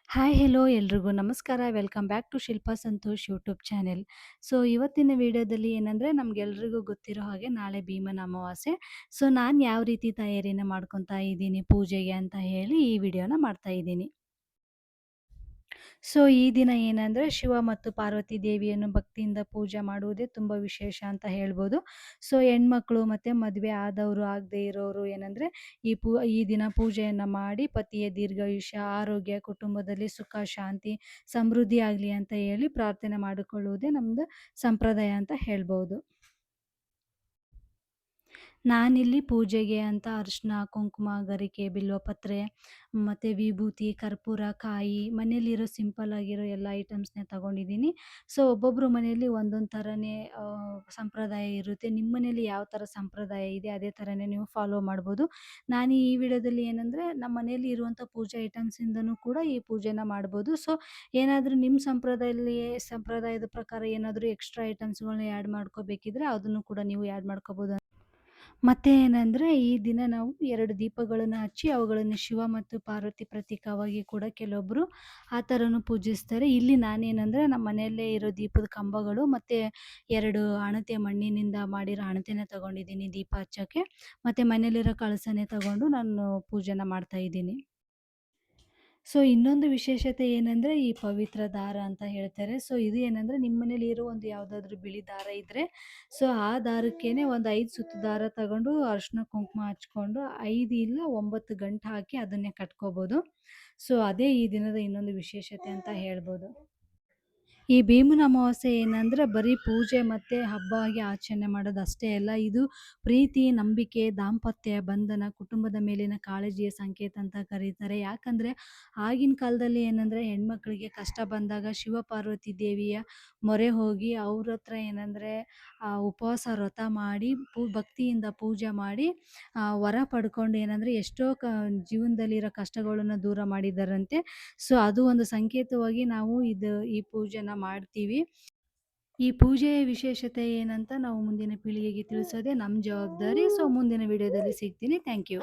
Hi hello ಎಲ್ರಿಗೂ ನಮಸ್ಕಾರ. Welcome back to Shilpa Santosh YouTube channel. So ಇವತ್ತಿನ ವಿಡಿಯೋದಲ್ಲಿ ಏನಂದರೆ ನಮಗೆಲ್ರಿಗೂ ಗೊತ್ತಿರೋ ಹಾಗೆ ನಾಳೆ ಭೀಮನ ಅಮಾವಾಸ್ಯೆ. ಸೊ ನಾನು ಯಾವ ರೀತಿ ತಯಾರಿನ ಮಾಡ್ಕೊತಾ ಇದ್ದೀನಿ ಪೂಜೆಗೆ ಅಂತ ಹೇಳಿ ಈ ವಿಡಿಯೋನ ಮಾಡ್ತಾ ಇದ್ದೀನಿ. ಸೊ ಈ ದಿನ ಏನಂದರೆ ಶಿವ ಮತ್ತು ಪಾರ್ವತಿ ದೇವಿಯನ್ನು ಭಕ್ತಿಯಿಂದ ಪೂಜೆ ಮಾಡುವುದೇ ತುಂಬ ವಿಶೇಷ ಅಂತ ಹೇಳ್ಬೋದು. ಸೊ ಹೆಣ್ಮಕ್ಳು ಮತ್ತು ಮದುವೆ ಆದವರು ಆಗದೇ ಇರೋರು ಏನಂದರೆ ಈ ದಿನ ಪೂಜೆಯನ್ನು ಮಾಡಿ ಪತಿಯ ದೀರ್ಘಾಯುಷ್ಯ, ಆರೋಗ್ಯ, ಕುಟುಂಬದಲ್ಲಿ ಸುಖ, ಶಾಂತಿ, ಸಮೃದ್ಧಿ ಆಗಲಿ ಅಂತ ಹೇಳಿ ಪ್ರಾರ್ಥನೆ ಮಾಡಿಕೊಳ್ಳುವುದೇ ನಮ್ಮದು ಸಂಪ್ರದಾಯ ಅಂತ ಹೇಳ್ಬೋದು. ನಾನಿಲ್ಲಿ ಪೂಜೆಗೆ ಅಂತ ಅರಿಶಿನ, ಕುಂಕುಮ, ಗರಿಕೆ, ಬಿಲ್ವಪತ್ರೆ ಮತ್ತು ವಿಭೂತಿ, ಕರ್ಪೂರ, ಕಾಯಿ, ಮನೆಯಲ್ಲಿರೋ ಸಿಂಪಲ್ ಆಗಿರೋ ಎಲ್ಲ ಐಟಮ್ಸ್‌ನೇ ತಗೊಂಡಿದ್ದೀನಿ. ಸೊ ಒಬ್ಬೊಬ್ಬರು ಮನೆಯಲ್ಲಿ ಒಂದೊಂದು ಥರನೇ ಸಂಪ್ರದಾಯ ಇರುತ್ತೆ. ನಿಮ್ಮ ಮನೇಲಿ ಯಾವ ಥರ ಸಂಪ್ರದಾಯ ಇದೆ ಅದೇ ಥರನೇ ನೀವು ಫಾಲೋ ಮಾಡ್ಬೋದು. ನಾನು ಈ ವಿಡಿಯೋದಲ್ಲಿ ಏನಂದರೆ ನಮ್ಮ ಮನೆಯಲ್ಲಿ ಇರುವಂಥ ಪೂಜೆ ಐಟಮ್ಸಿಂದನೂ ಕೂಡ ಈ ಪೂಜೆನ ಮಾಡ್ಬೋದು. ಸೊ ಏನಾದರೂ ನಿಮ್ಮ ಸಂಪ್ರದಾಯದ ಪ್ರಕಾರ ಏನಾದರೂ ಎಕ್ಸ್ಟ್ರಾ ಐಟಮ್ಸ್‌ಗಳ್ನ ಆ್ಯಡ್ ಮಾಡ್ಕೋಬೇಕಿದ್ರೆ ಅದನ್ನು ಕೂಡ ನೀವು ಆ್ಯಡ್ ಮಾಡ್ಕೋಬೋದು. ಮತ್ತೆ ಏನಂದ್ರೆ, ಈ ದಿನ ನಾವು 2 ದೀಪಗಳನ್ನು ಹಚ್ಚಿ ಅವುಗಳನ್ನು ಶಿವ ಮತ್ತು ಪಾರ್ವತಿ ಪ್ರತೀಕವಾಗಿ ಕೂಡ ಕೆಲವೊಬ್ಬರು ಆ ಥರನೂ ಪೂಜಿಸ್ತಾರೆ. ಇಲ್ಲಿ ನಾನೇನಂದ್ರೆ ನಮ್ಮ ಮನೆಯಲ್ಲೇ ಇರೋ ದೀಪದ ಕಂಬಗಳು ಮತ್ತು 2 ಹಣತೆ ಮಣ್ಣಿನಿಂದ ಮಾಡಿರೋ ಹಣತೆನ ತಗೊಂಡಿದ್ದೀನಿ ದೀಪ ಹಚ್ಚೋಕ್ಕೆ. ಮತ್ತು ಮನೇಲಿರೋ ಕಳಸನೇ ತಗೊಂಡು ನಾನು ಪೂಜೆನ ಮಾಡ್ತಾ ಇದ್ದೀನಿ. ಸೊ ಇನ್ನೊಂದು ವಿಶೇಷತೆ ಏನಂದ್ರೆ, ಈ ಪವಿತ್ರ ದಾರ ಅಂತ ಹೇಳ್ತಾರೆ. ಸೊ ಇದು ಏನಂದ್ರೆ ನಿಮ್ಮ ಮನೇಲಿ ಇರೋ ಒಂದು ಯಾವುದಾದ್ರೂ ಬಿಳಿ ದಾರ ಇದ್ರೆ, ಸೊ ಆ ದಾರಕ್ಕೇನೆ ಒಂದು 5 ಸುತ್ತು ದಾರ ತಗೊಂಡು ಅರಿಶಿನ ಕುಂಕುಮ ಹಚ್ಕೊಂಡು 5 ಇಲ್ಲ 9 ಗಂಟು ಹಾಕಿ ಅದನ್ನೇ ಕಟ್ಕೋಬೋದು. ಸೊ ಅದೇ ಈ ದಿನದ ಇನ್ನೊಂದು ವಿಶೇಷತೆ ಅಂತ ಹೇಳ್ಬೋದು. ಈ ಭೀಮನ ಅಮಾವಾಸ್ಯೆ ಏನಂದ್ರೆ ಬರೀ ಪೂಜೆ ಮತ್ತು ಹಬ್ಬ ಆಗಿ ಆಚರಣೆ ಮಾಡೋದಷ್ಟೇ ಅಲ್ಲ. ಇದು ಪ್ರೀತಿ, ನಂಬಿಕೆ, ದಾಂಪತ್ಯ ಬಂಧನ, ಕುಟುಂಬದ ಮೇಲಿನ ಕಾಳಜಿಯ ಸಂಕೇತ ಅಂತ ಕರೀತಾರೆ. ಯಾಕಂದರೆ ಆಗಿನ ಕಾಲದಲ್ಲಿ ಏನಂದರೆ ಹೆಣ್ಮಕ್ಳಿಗೆ ಕಷ್ಟ ಬಂದಾಗ ಶಿವಪಾರ್ವತಿ ದೇವಿಯ ಮೊರೆ ಹೋಗಿ ಅವ್ರ ಹತ್ರ ಏನಂದರೆ ಉಪವಾಸ ವ್ರತ ಮಾಡಿ ಭಕ್ತಿಯಿಂದ ಪೂಜೆ ಮಾಡಿ ವರ ಪಡ್ಕೊಂಡು ಏನಂದರೆ ಎಷ್ಟೋ ಜೀವನದಲ್ಲಿರೋ ಕಷ್ಟಗಳನ್ನು ದೂರ ಮಾಡಿದ್ದಾರಂತೆ. ಸೊ ಅದು ಒಂದು ಸಂಕೇತವಾಗಿ ನಾವು ಈ ಪೂಜೆನ ಮಾಡ್ತೀವಿ. ಈ ಪೂಜೆಯ ವಿಶೇಷತೆ ಏನಂತ ನಾವು ಮುಂದಿನ ಪೀಳಿಗೆಗೆ ತಿಳಿಸೋದೇ ನಮ್ಮ ಜವಾಬ್ದಾರಿ. ಸೊ ಮುಂದಿನ ವಿಡಿಯೋದಲ್ಲಿ ಸಿಗ್ತೀನಿ. Thank you.